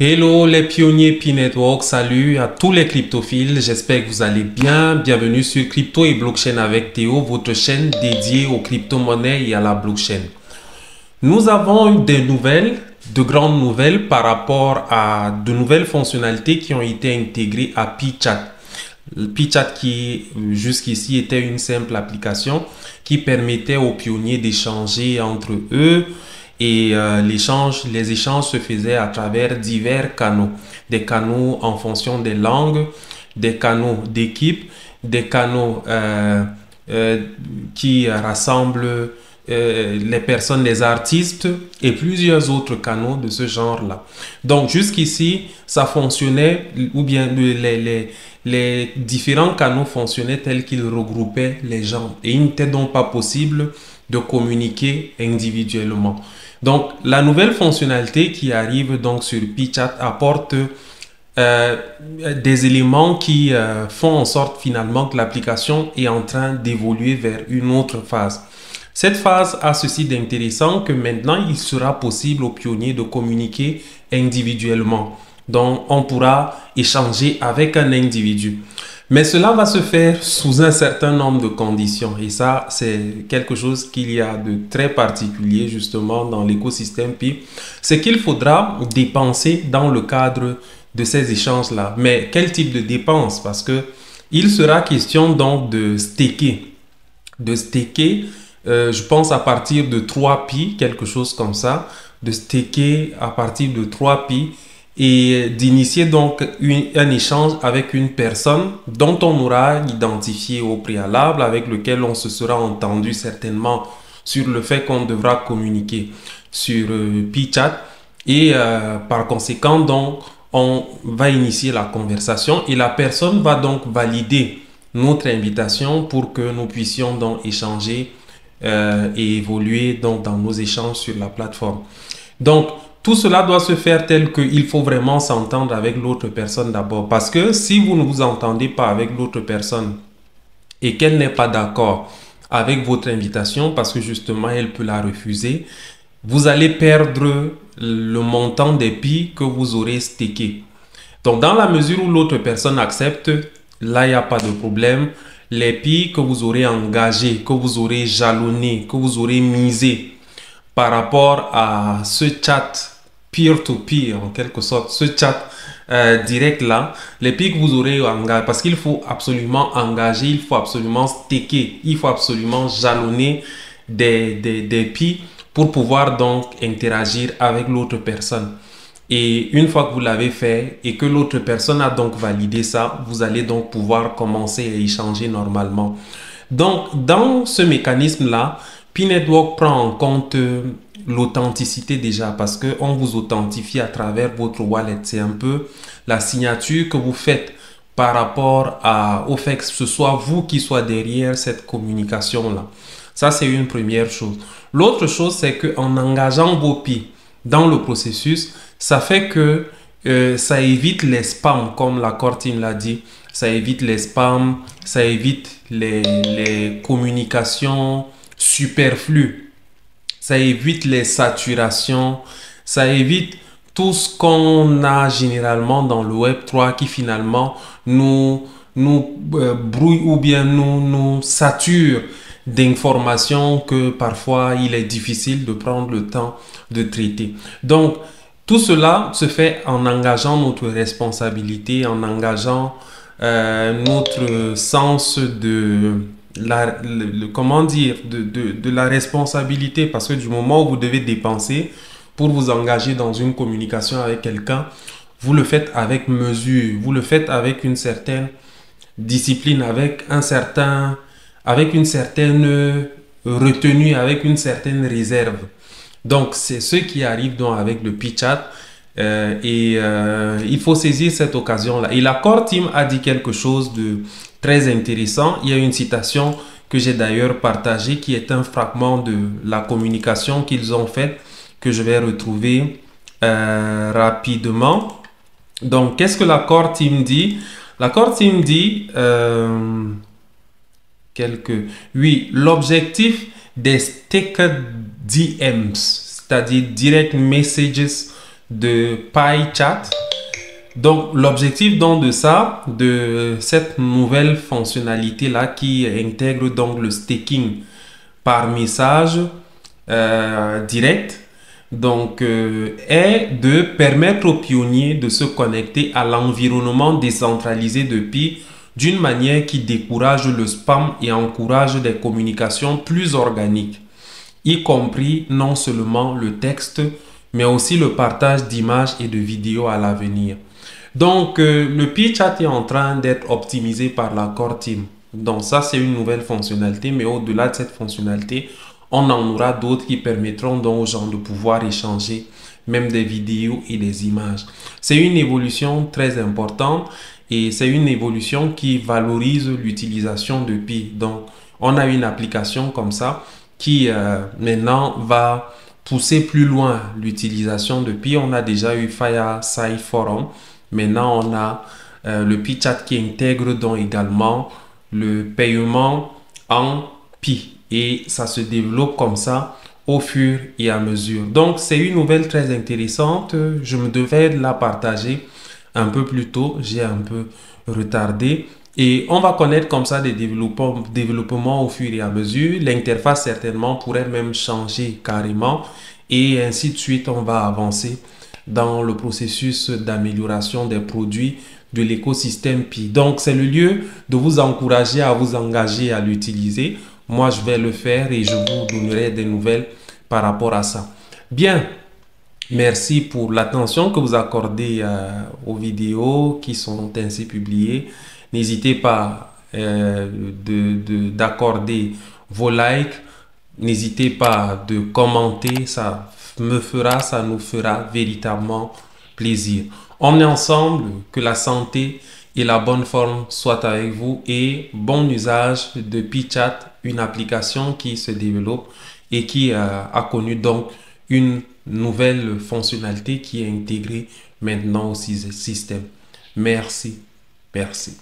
Hello les pionniers P-Network, salut à tous les cryptophiles, j'espère que vous allez bien. Bienvenue sur Crypto et Blockchain avec Théo, votre chaîne dédiée aux crypto-monnaies et à la blockchain. Nous avons eu des nouvelles, de grandes nouvelles par rapport à de nouvelles fonctionnalités qui ont été intégrées à PeeChat. PeeChat qui jusqu'ici était une simple application qui permettait aux pionniers d'échanger entre eux et les échanges se faisaient à travers divers canaux. Des canaux en fonction des langues, des canaux d'équipe, des canaux qui rassemblent les personnes, les artistes et plusieurs autres canaux de ce genre-là. Donc jusqu'ici, ça fonctionnait, ou bien les différents canaux fonctionnaient tels qu'ils regroupaient les gens. Et il n'était donc pas possible de communiquer individuellement. Donc la nouvelle fonctionnalité qui arrive donc sur PeeChat apporte des éléments qui font en sorte finalement que l'application est en train d'évoluer vers une autre phase. Cette phase a ceci d'intéressant que maintenant il sera possible aux pionniers de communiquer individuellement. Donc on pourra échanger avec un individu. Mais cela va se faire sous un certain nombre de conditions. Et ça, c'est quelque chose qu'il y a de très particulier justement dans l'écosystème Pi. C'est qu'il faudra dépenser dans le cadre de ces échanges-là. Mais quel type de dépenses? Parce que il sera question donc de staker. De staker, je pense à partir de 3 Pi, quelque chose comme ça. De staker à partir de 3 Pi. Et d'initier donc un échange avec une personne dont on aura identifié au préalable, avec lequel on se sera entendu certainement sur le fait qu'on devra communiquer sur PeeChat. Et par conséquent, donc, on va initier la conversation et la personne va donc valider notre invitation pour que nous puissions donc échanger et évoluer donc dans nos échanges sur la plateforme. Donc, tout cela doit se faire tel qu'il faut vraiment s'entendre avec l'autre personne d'abord. Parce que si vous ne vous entendez pas avec l'autre personne et qu'elle n'est pas d'accord avec votre invitation, parce que justement elle peut la refuser, vous allez perdre le montant des pi que vous aurez stacké. Donc dans la mesure où l'autre personne accepte, là il n'y a pas de problème. Les pi que vous aurez engagés, que vous aurez jalonnés, que vous aurez misés par rapport à ce chat peer-to-peer, en quelque sorte, ce chat direct là, les pics vous aurez engagé, parce qu'il faut absolument engager, il faut absolument staker, il faut absolument jalonner des pics pour pouvoir donc interagir avec l'autre personne. Et une fois que vous l'avez fait et que l'autre personne a donc validé ça, vous allez donc pouvoir commencer à échanger normalement. Donc, dans ce mécanisme-là, P-Network prend en compte l'authenticité déjà parce qu'on vous authentifie à travers votre wallet. C'est un peu la signature que vous faites par rapport au fait que ce soit vous qui soit derrière cette communication-là. Ça, c'est une première chose. L'autre chose, c'est qu'en engageant vos pi dans le processus, ça fait que ça évite les spams, comme la core team l'a dit. Ça évite les spams, ça évite les communications superflues. Ça évite les saturations, ça évite tout ce qu'on a généralement dans le Web3 qui finalement nous brouille ou bien nous sature d'informations que parfois il est difficile de prendre le temps de traiter. Donc, tout cela se fait en engageant notre responsabilité, en engageant notre sens de comment dire, de la responsabilité, parce que du moment où vous devez dépenser pour vous engager dans une communication avec quelqu'un, vous le faites avec mesure, vous le faites avec une certaine discipline, avec une certaine retenue, avec une certaine réserve. Donc c'est ce qui arrive donc avec le PeeChat. Il faut saisir cette occasion-là. Et la core team a dit quelque chose de très intéressant. Il y a une citation que j'ai d'ailleurs partagée qui est un fragment de la communication qu'ils ont faite que je vais retrouver rapidement. Donc, qu'est-ce que la core team dit? La core team dit oui, l'objectif des staker DMs, c'est-à-dire direct messages de PyChat. Donc, l'objectif donc de cette nouvelle fonctionnalité-là qui intègre donc le staking par message direct, donc, est de permettre aux pionniers de se connecter à l'environnement décentralisé de Pi d'une manière qui décourage le spam et encourage des communications plus organiques, y compris non seulement le texte, mais aussi le partage d'images et de vidéos à l'avenir. Donc, le PeerChat est en train d'être optimisé par la Core Team. Donc, ça, c'est une nouvelle fonctionnalité, mais au-delà de cette fonctionnalité, on en aura d'autres qui permettront donc aux gens de pouvoir échanger même des vidéos et des images. C'est une évolution très importante et c'est une évolution qui valorise l'utilisation de Pi. Donc, on a une application comme ça qui maintenant va pousser plus loin l'utilisation de Pi. On a déjà eu Fireside Forum. Maintenant, on a le PeerChat qui intègre donc également le paiement en Pi. Et ça se développe comme ça au fur et à mesure. Donc, c'est une nouvelle très intéressante. Je me devais la partager un peu plus tôt. J'ai un peu retardé. Et on va connaître comme ça des développements au fur et à mesure. L'interface certainement pourrait même changer carrément. Et ainsi de suite, on va avancer dans le processus d'amélioration des produits de l'écosystème Pi. Donc, c'est le lieu de vous encourager à vous engager à l'utiliser. Moi, je vais le faire et je vous donnerai des nouvelles par rapport à ça. Bien, merci pour l'attention que vous accordez aux vidéos qui sont ainsi publiées. N'hésitez pas d'accorder vos likes. N'hésitez pas de commenter. Ça nous fera véritablement plaisir. On est ensemble. Que la santé et la bonne forme soient avec vous et bon usage de PeerChat, une application qui se développe et qui a connu donc une nouvelle fonctionnalité qui est intégrée maintenant au système. Merci. Merci.